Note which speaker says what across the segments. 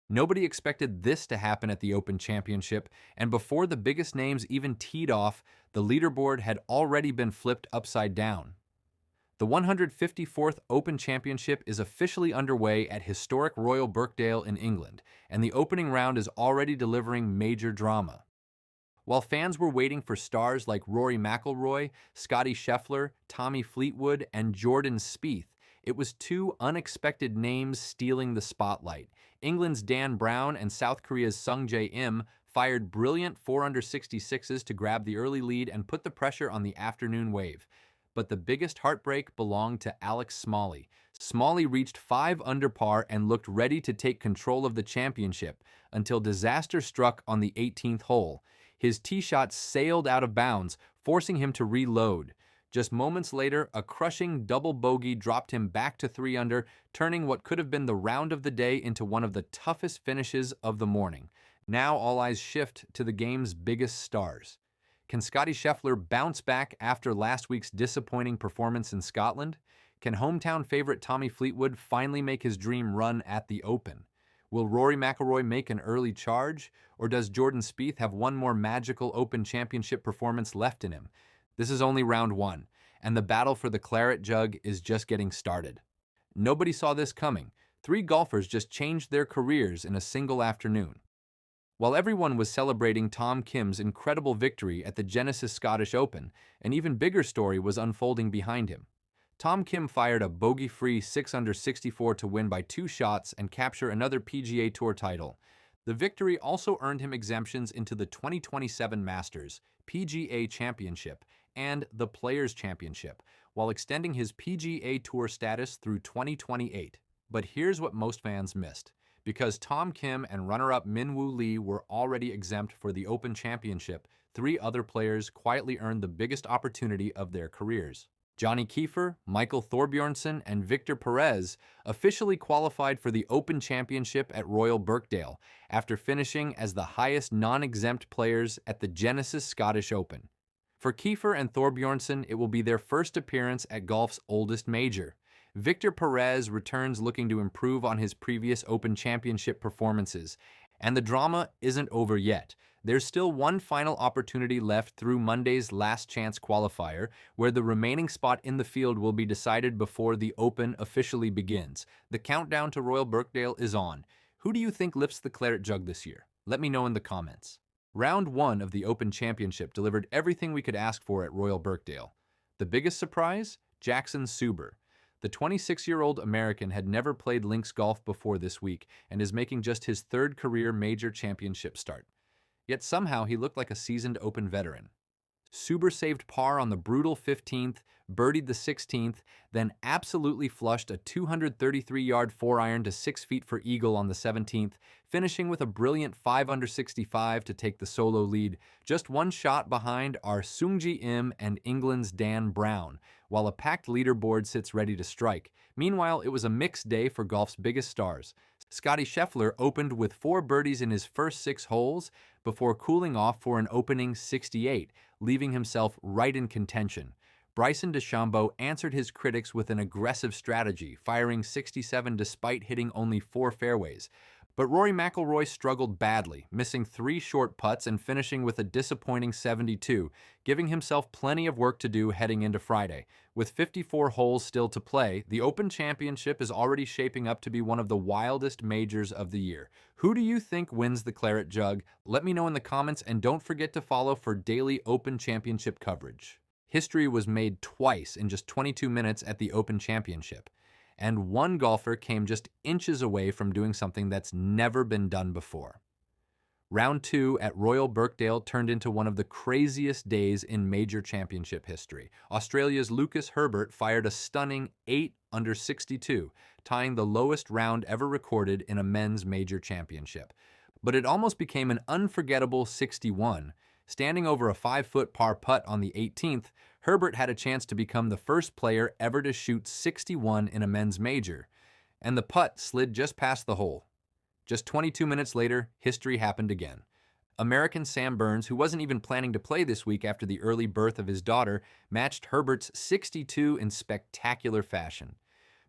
Speaker 1: Nobody expected this to happen at the Open Championship, and before the biggest names even teed off, the leaderboard had already been flipped upside down. The 154th Open Championship is officially underway at historic Royal Birkdale in England, and the opening round is already delivering major drama. While fans were waiting for stars like Rory McIlroy, Scottie Scheffler, Tommy Fleetwood, and Jordan Spieth, it was two unexpected names stealing the spotlight. England's Dan Brown and South Korea's Sungjae Im fired brilliant 4-under-66s to grab the early lead and put the pressure on the afternoon wave. But the biggest heartbreak belonged to Alex Smalley. Smalley reached 5 under par and looked ready to take control of the championship until disaster struck on the 18th hole. His tee shot sailed out of bounds, forcing him to reload. Just moments later, a crushing double bogey dropped him back to 3 under, turning what could have been the round of the day into one of the toughest finishes of the morning. Now all eyes shift to the game's biggest stars. Can Scottie Scheffler bounce back after last week's disappointing performance in Scotland? Can hometown favorite Tommy Fleetwood finally make his dream run at the Open? Will Rory McIlroy make an early charge, or does Jordan Spieth have one more magical Open Championship performance left in him? This is only round 1, and the battle for the claret jug is just getting started. Nobody saw this coming. 3 golfers just changed their careers in a single afternoon. While everyone was celebrating Tom Kim's incredible victory at the Genesis Scottish Open, an even bigger story was unfolding behind him. Tom Kim fired a bogey-free 6-under-64 to win by 2 shots and capture another PGA Tour title. The victory also earned him exemptions into the 2027 Masters, PGA Championship, and the Players' Championship, while extending his PGA Tour status through 2028. But here's what most fans missed. Because Tom Kim and runner-up Min Woo Lee were already exempt for the Open Championship, 3 other players quietly earned the biggest opportunity of their careers. Johnny Kiefer, Michael Thorbjornsen, and Victor Perez officially qualified for the Open Championship at Royal Birkdale after finishing as the highest non-exempt players at the Genesis Scottish Open. For Kiefer and Thorbjornsen, it will be their first appearance at golf's oldest major. Victor Perez returns looking to improve on his previous Open Championship performances, and the drama isn't over yet. There's still one final opportunity left through Monday's last chance qualifier, where the remaining spot in the field will be decided before the Open officially begins. The countdown to Royal Birkdale is on. Who do you think lifts the claret jug this year? Let me know in the comments. Round 1 of the Open Championship delivered everything we could ask for at Royal Birkdale. The biggest surprise? Jackson Suber. The 26-year-old American had never played links golf before this week and is making just his 3rd career major championship start. Yet somehow he looked like a seasoned Open veteran. Suber saved par on the brutal 15th, birdied the 16th, then absolutely flushed a 233-yard 4-iron to 6 feet for eagle on the 17th, finishing with a brilliant 5-under-65 to take the solo lead, just one shot behind are Sungjae Im and England's Dan Brown, while a packed leaderboard sits ready to strike. Meanwhile, it was a mixed day for golf's biggest stars. Scottie Scheffler opened with 4 birdies in his first 6 holes before cooling off for an opening 68, leaving himself right in contention. Bryson DeChambeau answered his critics with an aggressive strategy, firing 67 despite hitting only 4 fairways. But Rory McIlroy struggled badly, missing 3 short putts and finishing with a disappointing 72, giving himself plenty of work to do heading into Friday. With 54 holes still to play, the Open Championship is already shaping up to be one of the wildest majors of the year. Who do you think wins the claret jug? Let me know in the comments, and don't forget to follow for daily Open Championship coverage. History was made twice in just 22 minutes at the Open Championship, and one golfer came just inches away from doing something that's never been done before. Round 2 at Royal Birkdale turned into one of the craziest days in major championship history. Australia's Lucas Herbert fired a stunning 8-under-62, tying the lowest round ever recorded in a men's major championship. But it almost became an unforgettable 61. Standing over a 5-foot par putt on the 18th, Herbert had a chance to become the first player ever to shoot 61 in a men's major, and the putt slid just past the hole. Just 22 minutes later, history happened again. American Sam Burns, who wasn't even planning to play this week after the early birth of his daughter, matched Herbert's 62 in spectacular fashion.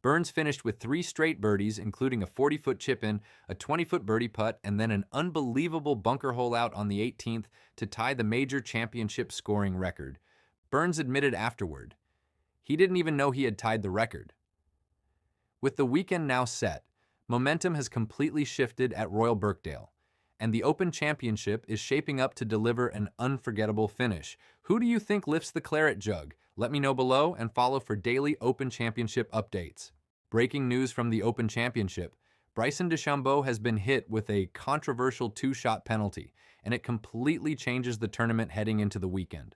Speaker 1: Burns finished with 3 straight birdies, including a 40-foot chip-in, a 20-foot birdie putt, and then an unbelievable bunker hole out on the 18th to tie the major championship scoring record. Burns admitted afterward, he didn't even know he had tied the record. With the weekend now set, momentum has completely shifted at Royal Birkdale, and the Open Championship is shaping up to deliver an unforgettable finish. Who do you think lifts the claret jug? Let me know below and follow for daily Open Championship updates. Breaking news from the Open Championship: Bryson DeChambeau has been hit with a controversial 2-shot penalty, and it completely changes the tournament heading into the weekend.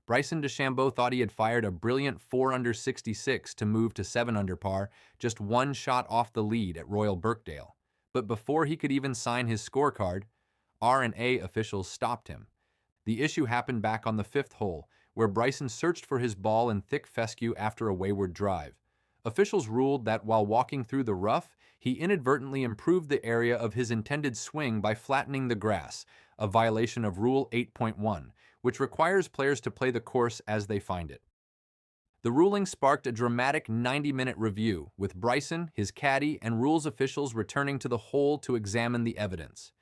Speaker 1: Bryson DeChambeau thought he had fired a brilliant 4 under 66 to move to 7 under par, just 1 shot off the lead at Royal Birkdale. But before he could even sign his scorecard, R&A officials stopped him. The issue happened back on the 5th hole, where Bryson searched for his ball in thick fescue after a wayward drive. Officials ruled that while walking through the rough, he inadvertently improved the area of his intended swing by flattening the grass, a violation of Rule 8.1, which requires players to play the course as they find it. The ruling sparked a dramatic 90-minute review, with Bryson, his caddy, and rules officials returning to the hole to examine the evidence.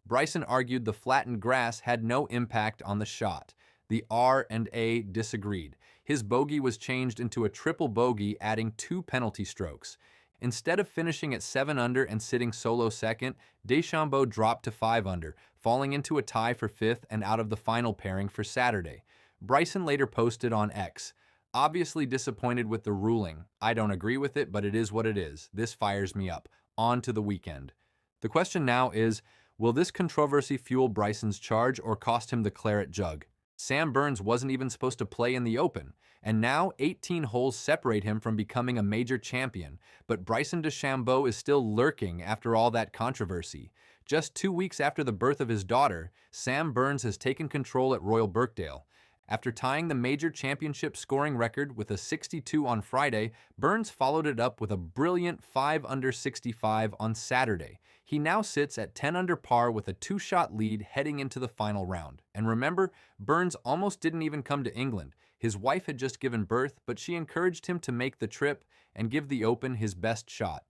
Speaker 1: Bryson argued the flattened grass had no impact on the shot. The R&A disagreed. His bogey was changed into a triple bogey, adding 2 penalty strokes. Instead of finishing at 7 under and sitting solo second, DeChambeau dropped to 5 under, falling into a tie for 5th and out of the final pairing for Saturday. Bryson later posted on X, "Obviously disappointed with the ruling. I don't agree with it, but it is what it is. This fires me up. On to the weekend." The question now is, will this controversy fuel Bryson's charge or cost him the claret jug? Sam Burns wasn't even supposed to play in the Open, and now 18 holes separate him from becoming a major champion, but Bryson DeChambeau is still lurking after all that controversy. Just 2 weeks after the birth of his daughter, Sam Burns has taken control at Royal Birkdale. After tying the major championship scoring record with a 62 on Friday, Burns followed it up with a brilliant 5 under 65 on Saturday. He now sits at 10 under par with a 2-shot lead heading into the final round. And remember, Burns almost didn't even come to England. His wife had just given birth, but she encouraged him to make the trip and give the Open his best shot.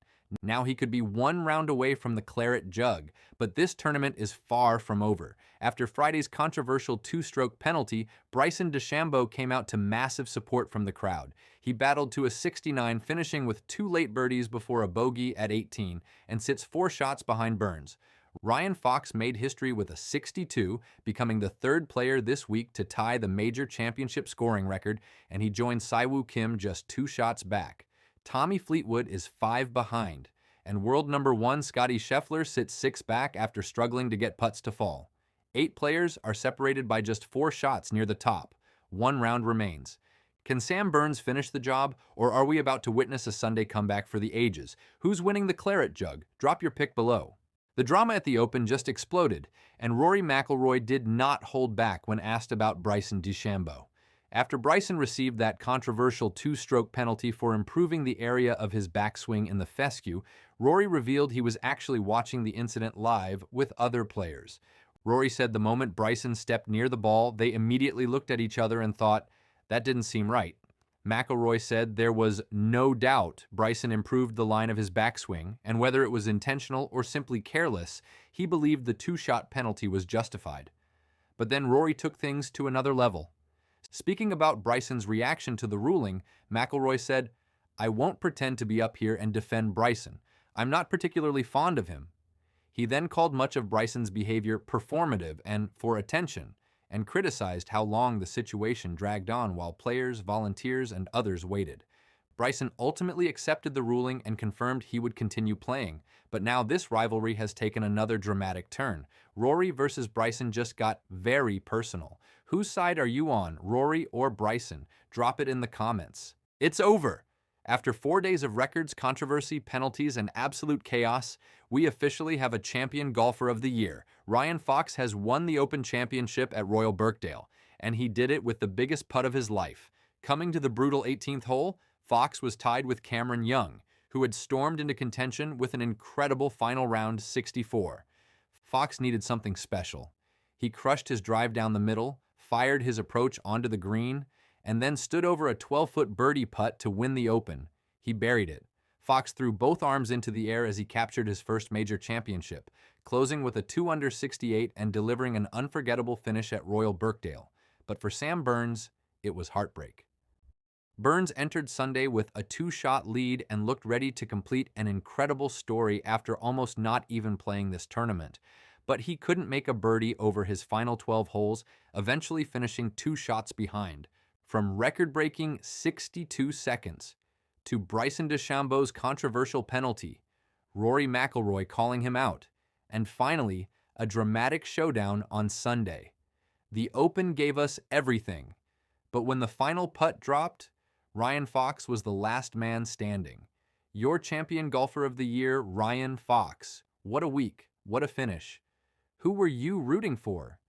Speaker 1: Now he could be 1 round away from the claret jug, but this tournament is far from over. After Friday's controversial 2-stroke penalty, Bryson DeChambeau came out to massive support from the crowd. He battled to a 69, finishing with 2 late birdies before a bogey at 18, and sits 4 shots behind Burns. Ryan Fox made history with a 62, becoming the 3rd player this week to tie the major championship scoring record, and he joined Siwoo Kim just 2 shots back. Tommy Fleetwood is 5 behind, and world number 1 Scottie Scheffler sits 6 back after struggling to get putts to fall. 8 players are separated by just 4 shots near the top. 1 round remains. Can Sam Burns finish the job, or are we about to witness a Sunday comeback for the ages? Who's winning the claret jug? Drop your pick below. The drama at the Open just exploded, and Rory McIlroy did not hold back when asked about Bryson DeChambeau. After Bryson received that controversial 2-stroke penalty for improving the area of his backswing in the fescue, Rory revealed he was actually watching the incident live with other players. Rory said the moment Bryson stepped near the ball, they immediately looked at each other and thought, "That didn't seem right." McIlroy said there was no doubt Bryson improved the line of his backswing, and whether it was intentional or simply careless, he believed the 2-shot penalty was justified. But then Rory took things to another level. Speaking about Bryson's reaction to the ruling, McIlroy said, "I won't pretend to be up here and defend Bryson. I'm not particularly fond of him." He then called much of Bryson's behavior performative and for attention, and criticized how long the situation dragged on while players, volunteers, and others waited. Bryson ultimately accepted the ruling and confirmed he would continue playing, but now this rivalry has taken another dramatic turn. Rory versus Bryson just got very personal. Whose side are you on, Rory or Bryson? Drop it in the comments. It's over! After 4 days of records, controversy, penalties, and absolute chaos, we officially have a champion golfer of the year. Ryan Fox has won the Open Championship at Royal Birkdale, and he did it with the biggest putt of his life. Coming to the brutal 18th hole, Fox was tied with Cameron Young, who had stormed into contention with an incredible final round 64. Fox needed something special. He crushed his drive down the middle, fired his approach onto the green, and then stood over a 12-foot birdie putt to win the Open. He buried it. Fox threw both arms into the air as he captured his first major championship, closing with a 2-under 68 and delivering an unforgettable finish at Royal Birkdale. But for Sam Burns, it was heartbreak. Burns entered Sunday with a 2-shot lead and looked ready to complete an incredible story after almost not even playing this tournament. But he couldn't make a birdie over his final 12 holes, eventually finishing 2 shots behind. From record-breaking 62 seconds to Bryson DeChambeau's controversial penalty, Rory McIlroy calling him out, and finally, a dramatic showdown on Sunday. The Open gave us everything, but when the final putt dropped, Ryan Fox was the last man standing. Your champion golfer of the year, Ryan Fox. What a week. What a finish. Who were you rooting for?